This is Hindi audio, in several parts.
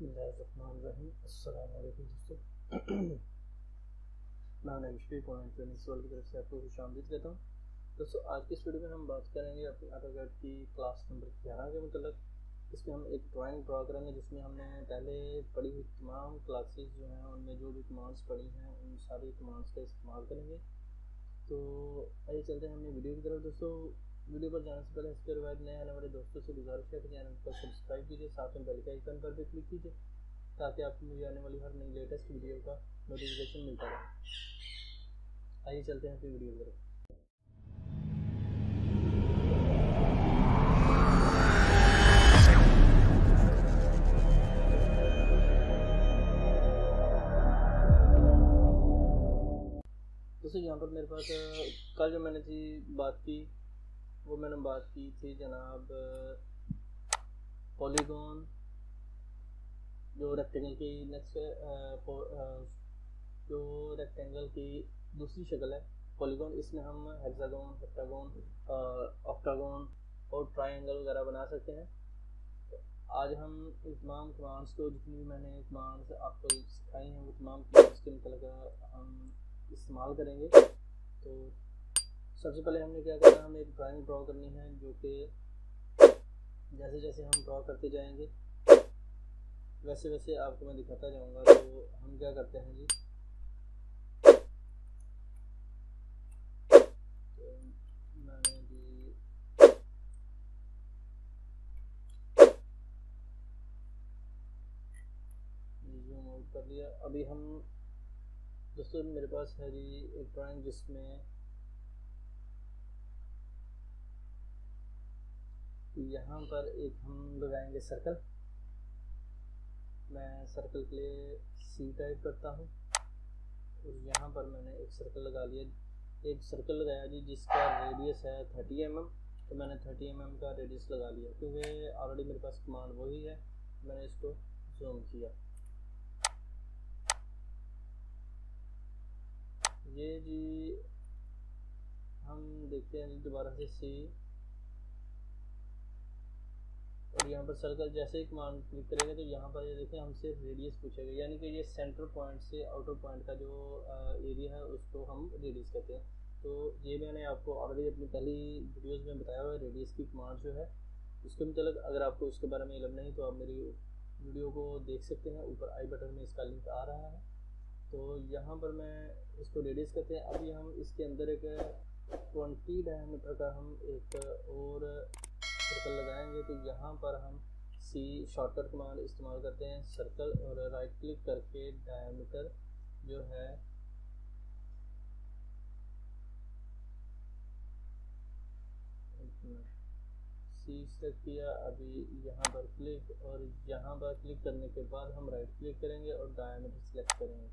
बिस्मिल्लाहिर्रहमानिर्रहीम। अस्सलाम वालेकुम दोस्तों। मैं एमएचपी पॉइंट ट्रेनिंग स्कूल की तरफ से आपको खुशामदीद कहता हूँ। दोस्तों, आज की इस वीडियो में हम बात करेंगे अपनी ऑटोकैड की क्लास नंबर 11 के मतलब। इसमें हम एक ड्राइंग ड्रा करेंगे जिसमें हमने पहले पढ़ी हुई तमाम क्लासेस जो हैं उनमें जो भी कमांड्स पढ़ी हैं उन सारी कमांड्स का इस्तेमाल करेंगे। तो आइए चलते हैं अपनी वीडियो की तरफ। दोस्तों, वीडियो पर जाने से पहले इसके रिवायत नए आने वाले दोस्तों से गुजारिश है कि चैनल को सब्सक्राइब कीजिए, साथ में बेल के आइकन पर भी क्लिक कीजिए ताकि आपको मुझे आने वाली हर नई लेटेस्ट वीडियो का नोटिफिकेशन मिलता रहे। आइए चलते हैं अपनी वीडियो की तरफ। दोस्तों, यहाँ पर मेरे पास कल जो मैंने बात की वो मैंने बात की थी जनाब पॉलीगॉन जो रेक्टेंगल की जो रेक्टेंगल की दूसरी शक्ल है पॉलीगॉन। इसमें हम हेक्सागोन, हेप्टागोन, ऑक्टागोन और ट्रायंगल वगैरह बना सकते हैं। तो आज हम इन तमाम कमांड्स को, जितनी भी मैंने कमांड्स आपको सिखाई हैं वो तमाम कमांड्स के मतलब हम इस्तेमाल करेंगे। तो सबसे पहले हमने क्या करना है, हमें एक ड्राइंग ड्रॉ करनी है जो कि जैसे जैसे हम ड्रॉ करते जाएंगे वैसे वैसे आपको मैं दिखाता जाऊंगा। तो हम क्या करते हैं जी, तो मैंने जी जूम आउट कर लिया। अभी हम दोस्तों मेरे पास है जी एक ड्राइंग जिसमें यहाँ पर एक हम लगाएंगे सर्कल। मैं सर्कल के लिए सी टाइप करता हूँ और यहाँ पर मैंने एक सर्कल लगा लिया, एक सर्कल लगाया जी जिसका रेडियस है 30 mm। तो मैंने 30 mm का रेडियस लगा लिया क्योंकि ऑलरेडी मेरे पास कमांड वही है। मैंने इसको जूम किया। ये जी हम देखते हैं जी दोबारा से सी और यहाँ पर सर्कल जैसे ही कमांड क्लिक करेंगे तो यहाँ पर ये देखें हमसे रेडियस पूछेगा, यानी कि ये सेंटर पॉइंट से आउटर पॉइंट का जो एरिया है उसको हम रेडियस कहते हैं। तो ये मैंने आपको ऑलरेडी अपनी पहली वीडियोस में बताया हुआ है। रेडियस की कमांड जो है उसके मतलब अगर आपको उसके बारे में इल्म नहीं तो आप मेरी वीडियो को देख सकते हैं, ऊपर आई बटन में इसका लिंक आ रहा है। तो यहाँ पर मैं इसको रेडियस कहते हैं। अभी हम इसके अंदर एक 20 डायमीटर का हम एक और सर्कल लगाएंगे। तो यहाँ पर हम सी शॉर्टकट कमांड इस्तेमाल करते हैं, सर्कल और राइट क्लिक करके डायमीटर जो है सी सेलेक्ट किया। अभी यहाँ पर क्लिक और यहाँ पर क्लिक करने के बाद हम राइट क्लिक करेंगे और डायमीटर सेलेक्ट करेंगे।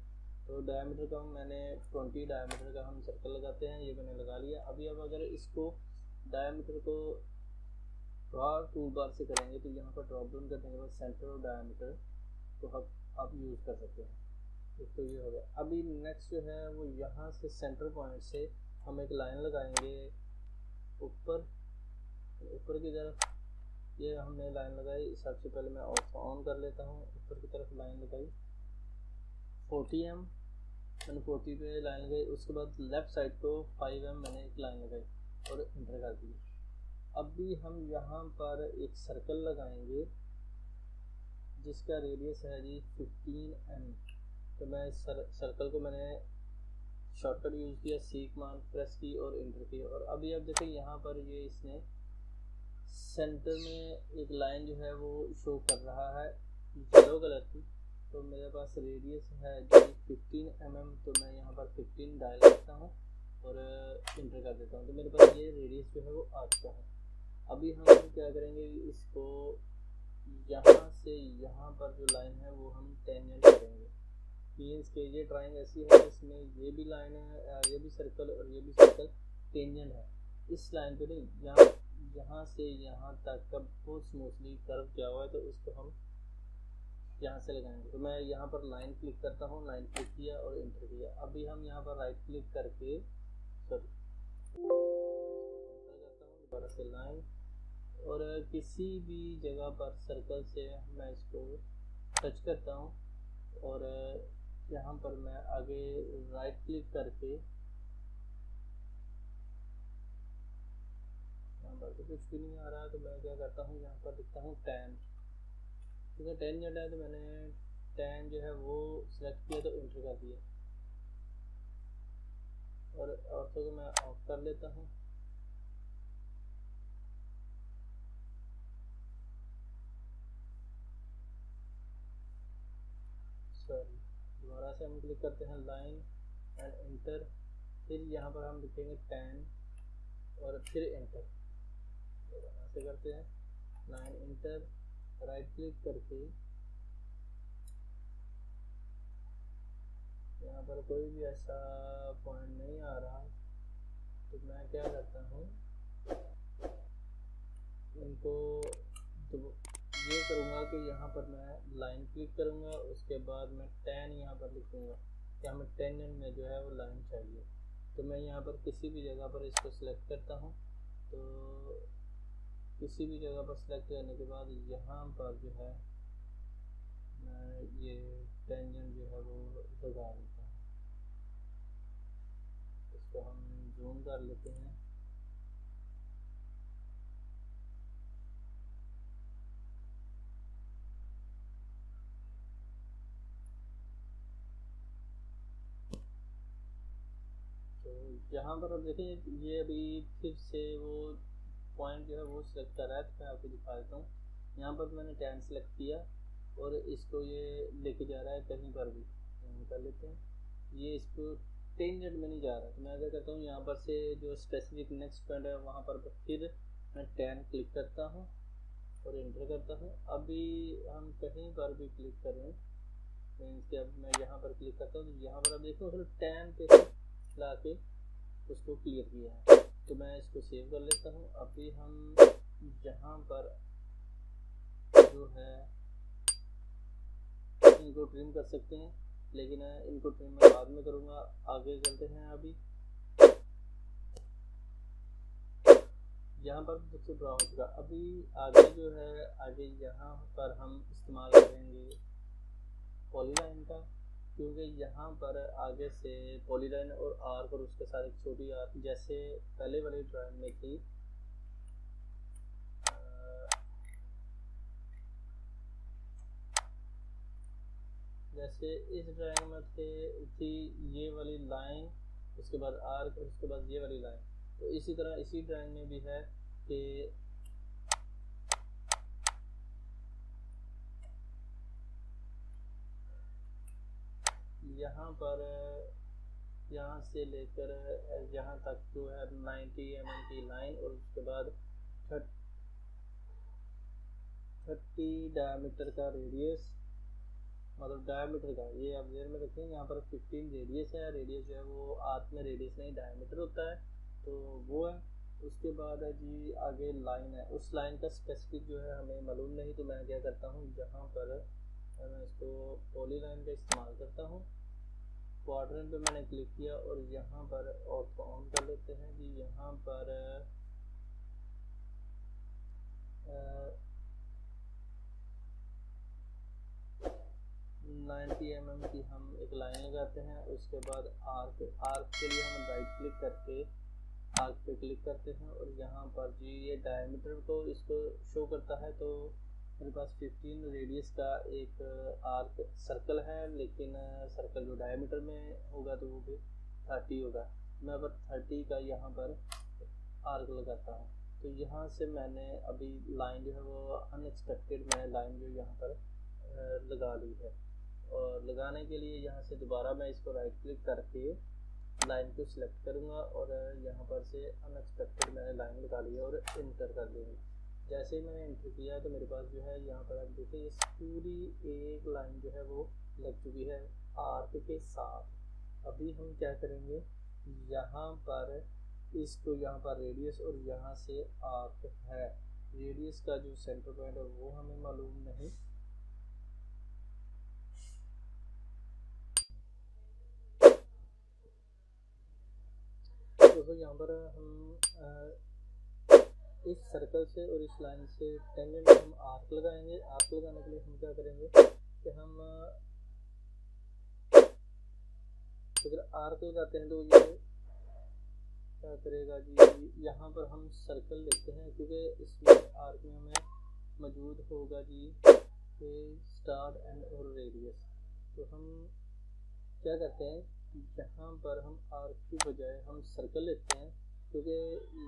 तो डायमीटर का मैंने 20 डायमीटर का हम सर्कल लगाते हैं, ये मैंने लगा लिया। अभी अब अगर इसको डायमीटर को ड्रॉ टूल बार से करेंगे तो यहाँ पर ड्रॉप डाउन करने के बाद सेंटर और डायमीटर तो आप यूज़ कर सकते हैं। एक तो ये हो गया। अभी नेक्स्ट जो है वो यहाँ से सेंटर पॉइंट से हम एक लाइन लगाएंगे ऊपर की तरफ। ये हमने लाइन लगाई, सबसे पहले मैं ऑन कर लेता हूँ। ऊपर की तरफ लाइन लगाई 40 m, मैंने 40 पे लाइन लगाई। उसके बाद लेफ़्ट साइड को 5 m मैंने एक लाइन लगाई और इंटर कर दी। अभी हम यहाँ पर एक सर्कल लगाएंगे जिसका रेडियस है जी 15 m। तो मैं इस सर्कल को मैंने शॉर्टकट यूज़ किया, सी कमांड प्रेस की और इंटर की। और अभी आप देखें यहाँ पर ये इसने सेंटर में एक लाइन जो है वो शो कर रहा है येलो कलर की। तो मेरे पास रेडियस है जी 15 mm। तो मैं यहाँ पर 15 डायल करता हूँ और इंटर कर देता हूँ। तो मेरे पास ये रेडियस जो है वो आ चुका है। अभी हम क्या करेंगे, इसको यहाँ से यहाँ पर जो लाइन है वो हम टेंजेंट करेंगे। मीन्स के ये ड्राइंग ऐसी है जिसमें ये भी लाइन है, ये भी सर्कल और ये भी सर्कल टेंजेंट है। इस लाइन पे नहीं, यहाँ से यहाँ तक का बहुत स्मूथली कर्व किया हुआ है तो इसको हम यहाँ से लगाएंगे। तो मैं यहाँ पर लाइन क्लिक करता हूँ, लाइन क्लिक किया और इंटर किया। अभी हम यहाँ पर राइट क्लिक करके दोबारा से लाइन और किसी भी जगह पर सर्कल से मैं इसको टच करता हूँ और यहाँ पर मैं आगे राइट क्लिक करके यहाँ पर तो कुछ भी नहीं आ रहा है, तो मैं क्या करता हूँ यहाँ पर लिखता हूँ 10। क्योंकि 10 जटा है तो मैंने 10 जो है वो सिलेक्ट किया तो इंटर कर दिया और ऑर्थो को मैं ऑफ कर लेता हूँ। सॉरी, दोबारा से हम क्लिक करते हैं लाइन एंड इंटर, फिर यहाँ पर हम लिखेंगे 10 और फिर इंटर। दोबारा से करते हैं लाइन इंटर, राइट क्लिक करके यहाँ पर कोई भी ऐसा पॉइंट नहीं आ रहा, तो मैं क्या करता हूँ इनको तो ये करूँगा कि यहाँ पर मैं लाइन क्लिक करूँगा, उसके बाद मैं 10 यहाँ पर लिखूँगा कि हमें 10 में जो है वो लाइन चाहिए। तो मैं यहाँ पर किसी भी जगह पर इसको सिलेक्ट करता हूँ, तो किसी भी जगह पर सिलेक्ट करने के बाद यहाँ पर जो है मैं ये टेंजेंट जो है वो लगा देता हूँ। इसको हम जूम कर लेते हैं। तो यहाँ पर अब देखें, ये अभी फिर से वो पॉइंट जो है वो सिलेक्ट कर रहा है, तो मैं आपको दिखा देता हूँ। यहाँ पर मैंने 10 सेलेक्ट किया और इसको ये लेके जा रहा है कहीं पर भी, कर लेते हैं। ये इसको टेंजेंट में नहीं जा रहा, तो मैं क्या करता हूँ यहाँ पर से जो स्पेसिफिक नेक्स्ट पॉइंट है वहाँ पर फिर मैं 10 क्लिक करता हूँ और इंटर करता हूँ। अभी हम कहीं पर भी क्लिक करें, मीन्स कि अब मैं यहाँ पर क्लिक करता हूँ तो यहाँ पर अब देखो सिर्फ 10 पे ला के उसको क्लियर किया है। तो मैं इसको सेव कर लेता हूँ। अभी हम यहाँ पर जो है इनको ट्रिम कर सकते हैं, लेकिन इनको ट्रिम मैं बाद में करूँगा। आगे चलते हैं। अभी यहाँ पर सबसे ब्राउन का अभी आगे जो है, आगे यहाँ पर हम इस्तेमाल करेंगे पॉलीलाइन का, क्योंकि यहाँ पर आगे से पॉलीलाइन और आर्क और उसके साथ एक छोटी आर्क जैसे पहले वाली ड्राइंग में थी, जैसे इस ड्राइंग में थी ये वाली लाइन, उसके बाद आर्क और उसके बाद ये वाली लाइन। तो इसी तरह इसी ड्राइंग में भी है कि यहाँ पर यहाँ से लेकर यहाँ तक जो है 90 mm की लाइन और उसके बाद 30 डायमीटर का रेडियस, मतलब डायमीटर का, ये आप ध्यान में रखें। यहाँ पर 15 रेडियस है, रेडियस जो है वो आर्क में रेडियस नहीं डायमीटर होता है, तो वो है। उसके बाद है जी आगे लाइन है, उस लाइन का स्पेसिफिक जो है हमें मालूम नहीं, तो मैं क्या करता हूँ यहाँ पर मैं इसको पॉलीलाइन का इस्तेमाल करता हूँ। क्वाड्रेंट पे मैंने क्लिक किया और यहाँ पर ऑफ ऑन कर लेते हैं जी। यहाँ पर 90 mm की हम एक लाइन लगाते हैं। उसके बाद आर्क के लिए हम राइट क्लिक करके आर्क पे क्लिक करते हैं और यहाँ पर जी ये डायमीटर को इसको शो करता है, तो मेरे पास 15 रेडियस का एक आर्क सर्कल है, लेकिन सर्कल जो डायमीटर में होगा तो वो भी 30 होगा। मैं अब 30 का यहाँ पर आर्क लगाता हूँ। तो यहाँ से मैंने अभी लाइन जो है वो अनएक्सपेक्टेड मैंने लाइन जो यहाँ पर लगा ली है, और लगाने के लिए यहाँ से दोबारा मैं इसको राइट क्लिक करके लाइन को सिलेक्ट करूँगा और यहाँ पर से अनएक्सपेक्टेड मैंने लाइन लगा ली है और इंटर कर दूँगी। जैसे ही मैंने इंटर किया तो मेरे पास जो है यहाँ पर आप देखिए ये पूरी एक लाइन जो है वो लग चुकी है आर्क के साथ। अभी हम क्या करेंगे, यहाँ पर इसको यहाँ पर रेडियस और यहाँ से आर्क है, रेडियस का जो सेंटर पॉइंट है वो हमें मालूम नहीं, तो यहाँ पर हम इस सर्कल से और इस लाइन से टेंजेंट हम आर्क लगाएंगे। आर्क लगाने के लिए हम क्या करेंगे कि अगर आर्क लगाते हैं तो ये क्या करेगा जी, यहाँ पर हम सर्कल लेते हैं क्योंकि इसमें आर्क में हमें मौजूद होगा जी स्टार्ट एंड और रेडियस। तो हम क्या करते हैं, यहाँ पर हम आर्क की बजाय हम सर्कल लेते हैं क्योंकि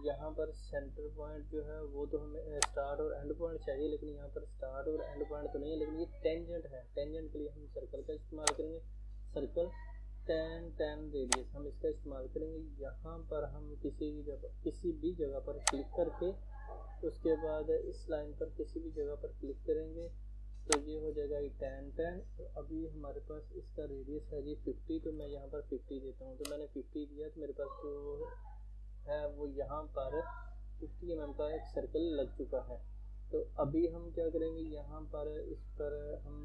यहाँ पर सेंटर पॉइंट जो है वो तो हमें स्टार्ट और एंड पॉइंट चाहिए, लेकिन यहाँ पर स्टार्ट और एंड पॉइंट तो नहीं है, लेकिन ये टेंजेंट है। टेंजेंट के लिए हम सर्कल का इस्तेमाल करेंगे। सर्कल tan रेडियस हम इसका इस्तेमाल करेंगे। यहाँ पर हम किसी भी जगह पर क्लिक करके उसके बाद इस लाइन पर किसी भी जगह पर क्लिक करेंगे तो ये हो जाएगा tan। तो अभी हमारे पास इसका रेडियस है जी 50, तो मैं यहाँ पर 50 देता हूँ। तो मैंने 50 दिया तो मेरे पास जो है वो यहाँ पर 50 mm का एक सर्कल लग चुका है। तो अभी हम क्या करेंगे, यहाँ पर इस पर हम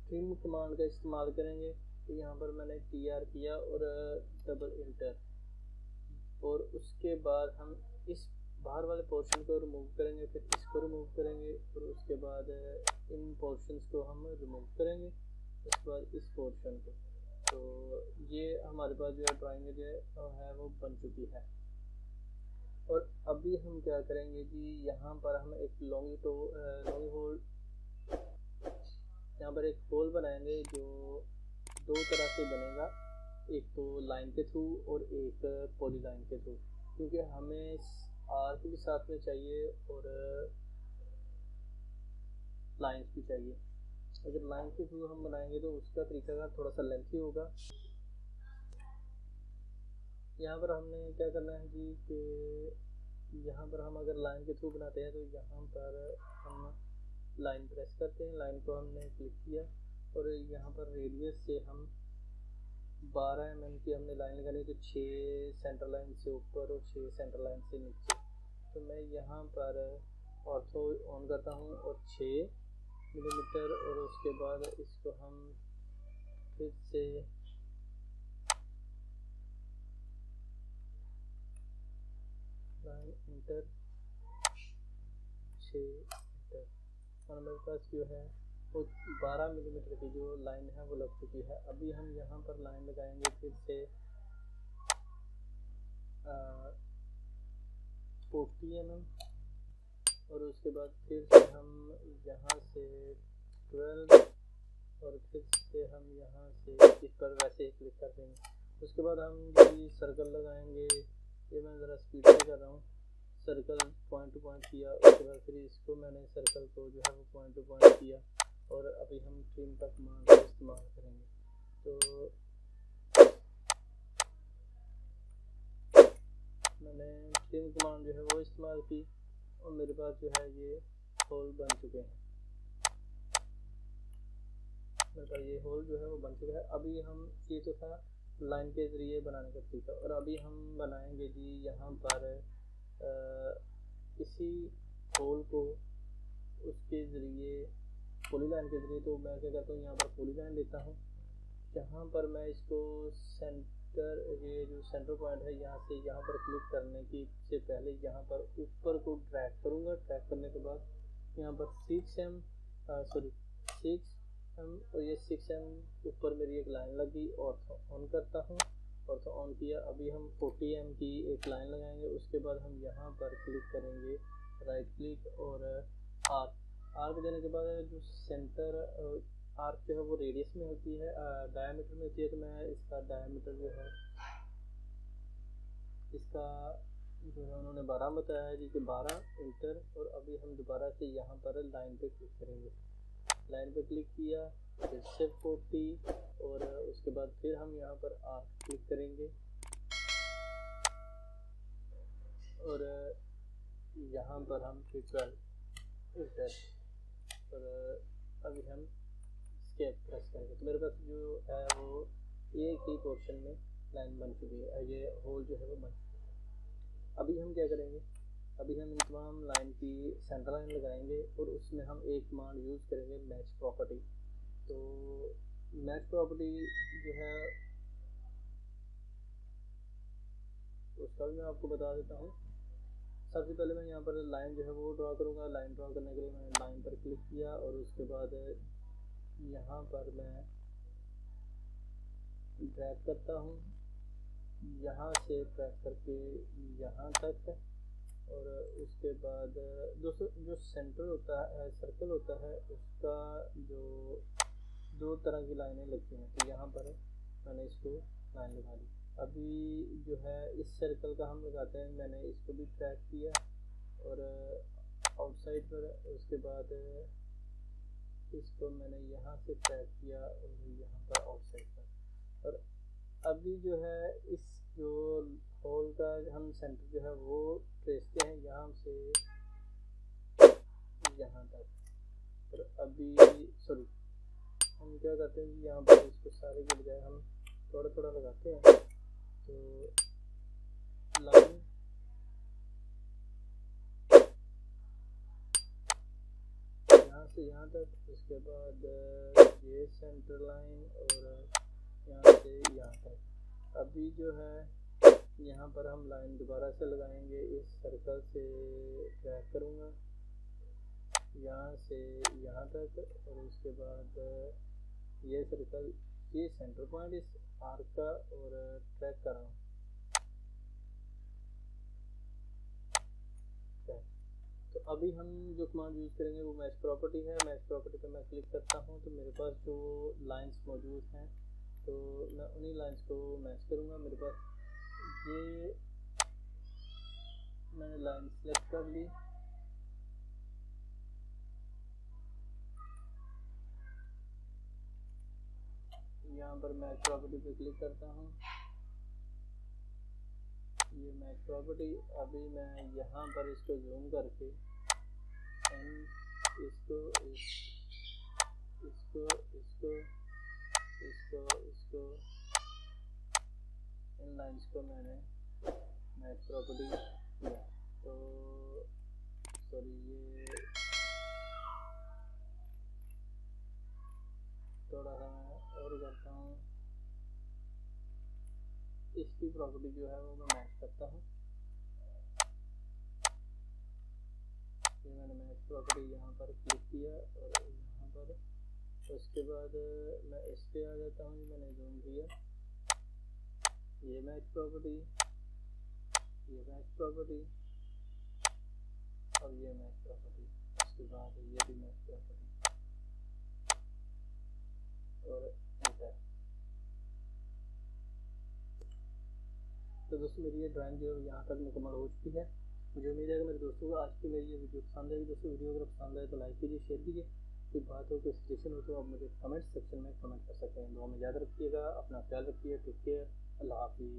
ट्रिम कमांड का इस्तेमाल करेंगे। तो यहाँ पर मैंने TR किया और डबल इंटर, और उसके बाद हम इस बाहर वाले पोर्शन को रिमूव करेंगे, फिर इसको रिमूव करेंगे और उसके बाद इन पोर्शंस को हम रिमूव करेंगे, उसके बाद इस पोर्शन को। तो ये हमारे पास जो है ड्राइंग जो है वो बन चुकी है। और अभी हम क्या करेंगे जी, यहाँ पर हम एक लॉन्ग होल, यहाँ पर एक होल बनाएंगे जो दो तरह से बनेगा, एक तो लाइन के थ्रू और एक पॉलीलाइन के थ्रू, क्योंकि हमें आर्क भी साथ में चाहिए और लाइंस भी चाहिए। अगर लाइन के थ्रू हम बनाएंगे तो उसका तरीका का थोड़ा सा लेंथी होगा। यहाँ पर हमने क्या करना है जी कि यहाँ पर हम अगर लाइन के थ्रू बनाते हैं तो यहाँ पर हम लाइन प्रेस करते हैं, लाइन को हमने क्लिक किया और यहाँ पर रेडियस से हम 12 mm की हमने लाइन लगानी, तो 6 सेंटर लाइन से ऊपर और 6 सेंटर लाइन से नीचे। तो मैं यहाँ पर ऑर्थो ऑन करता हूँ और 6 मिलीमीटर, और उसके बाद इसको हम फिर से लाइन इंटर 6 इंटर, और मेरे पास जो है वो 12 मिलीमीटर की जो लाइन है वो लग चुकी है। अभी हम यहाँ पर लाइन लगाएंगे फिर से 40 mm, और उसके बाद फिर से हम यहाँ से 12, और फिर से हम यहाँ से इस पर वैसे ही क्लिक कर देंगे। उसके बाद हम ये सर्कल लगाएंगे, ये मैं ज़रा स्पीड से कर रहा हूँ। सर्कल पॉइंट टू पॉइंट किया, उसके बाद फिर इसको मैंने सर्कल को जो है वो पॉइंट टू पॉइंट किया, और अभी हम ट्रिम का कमांड का इस्तेमाल करेंगे। तो मैंने ट्रिम कमांड जो है वो इस्तेमाल की और मेरे पास जो है ये होल बन चुके हैं। मेरे पास ये होल जो है वो बन चुका है। अभी हम ये तो था लाइन के ज़रिए बनाने का तरीका, और अभी हम बनाएंगे जी यहाँ पर इसी होल को उसके ज़रिए पॉलीलाइन के ज़रिए। तो मैं क्या करता हूँ, यहाँ पर पॉलीलाइन लेता हूँ, यहाँ पर मैं इसको सेंटर, ये जो सेंटर पॉइंट है यहाँ से यहाँ पर क्लिक करने की से पहले यहाँ पर ऊपर को ड्रैग करूँगा। ड्रैग करने के बाद यहाँ पर 6 m और ये 6 m ऊपर मेरी एक लाइन लगी, ऑर्थो ऑन करता हूँ, ऑर्थो ऑन किया। अभी हम 40 m की एक लाइन लगाएंगे, उसके बाद हम यहाँ पर क्लिक करेंगे, राइट क्लिक और आर्क देने के बाद जो सेंटर आर्क जो है वो रेडियस में होती है, डायमीटर में होती है। तो मैं इसका डायमीटर जो है इसका जो है उन्होंने 12 बताया है जी, कि 12 इंटर। और अभी हम दोबारा से यहाँ पर लाइन पे क्लिक करेंगे, लाइन पे क्लिक किया, फिर से 40, और उसके बाद फिर हम यहाँ पर आर्क क्लिक करेंगे और यहाँ पर हम फिर 12 इंटर, और अभी हम स्केप प्रेस करेंगे। तो मेरे पास जो है वो एक ही पोर्शन में लाइन बन चुकी है, ये होल जो है वो बन चुकी है। अभी हम क्या करेंगे, अभी हम इन तमाम लाइन की सेंटर लाइन लगाएंगे और उसमें हम एक कमांड यूज़ करेंगे, मैच प्रॉपर्टी। तो मैच प्रॉपर्टी जो है उसका भी मैं आपको बता देता हूँ। सबसे पहले मैं यहाँ पर लाइन जो है वो ड्रा करूँगा। लाइन ड्रा करने के लिए मैंने लाइन पर क्लिक किया और उसके बाद यहाँ पर मैं ड्रैग करता हूँ, यहाँ से ट्रैक करके यहाँ तक, और उसके बाद दोस्तों जो सेंटर होता है, सर्कल होता है, उसका जो दो तरह की लाइनें लगती हैं, तो यहाँ पर मैंने इसको लाइन लगा दी। अभी जो है इस सर्कल का हम लगाते हैं, मैंने इसको भी ट्रैक किया और आउटसाइड पर, उसके बाद इसको मैंने यहाँ से ट्रैक किया और यहाँ पर आउटसाइड पर। और अभी जो है इस जो होल का हम सेंटर जो है वो ट्रेसते हैं यहाँ से यहाँ तक। और अभी सॉरी, हम क्या करते हैं कि यहाँ पर इसको सारे के बजाय हम थोड़ा थोड़ा लगाते हैं, तो लाइन यहाँ से यहाँ तक, उसके बाद ये सेंटर लाइन और यहाँ से यहाँ तक। अभी जो है यहाँ पर हम लाइन दोबारा से लगाएंगे, इस सर्कल से ट्रैक करूँगा यहाँ से यहाँ तक, और उसके बाद ये सर्कल, ये सेंटर पॉइंट इस आर्क का, और ट्रैक कर रहा हूँ। तो अभी हम जो कमांड यूज़ करेंगे वो मैच प्रॉपर्टी है। मैच प्रॉपर्टी पे मैं क्लिक करता हूँ तो मेरे पास जो लाइंस मौजूद हैं, तो मैं उन्हीं लाइंस को मैच करूँगा। मेरे पास ये मैंने लाइन सेलेक्ट कर ली, यहाँ पर मैच प्रॉपर्टी पे क्लिक करता हूँ, ये मैच प्रॉपर्टी। अभी मैं यहाँ पर इसको जूम करके इसको इसको इसको इसको इसको इन लाइंस को मैंने मैच प्रॉपर्टी किया। तो सॉरी, ये थोड़ा सा मैं और करता हूँ, इसकी प्रॉपर्टी जो है वो मैं मैच करता हूँ। ये मैंने मैच प्रॉपर्टी यहाँ पर क्लिक किया और यहाँ पर, उसके बाद मैं इस पे आ जाता हूँ, मैंने जूम किया, ये मैच प्रॉपर्टी, ये मैच प्रॉपर्टी और ये मैच प्रॉपर्टी, उसके बाद ये भी मैच प्रॉपर्टी और एंटर। तो दोस्तों मेरी ये ड्राइंग जो है यहाँ तक मुकम्मल हो चुकी है। मुझे उम्मीद है कि मेरे दोस्तों को आज की मेरी ये वीडियो पसंद आएगी। दोस्तों वीडियो अगर पसंद आए तो लाइक कीजिए, शेयर कीजिए। कोई बात हो, कोई सजेशन हो तो आप मुझे कमेंट सेक्शन में कमेंट कर सकते हैं। दुआ में याद रखिएगा, अपना ख्याल रखिए, टेक केयर, अल्लाह हाफिज़।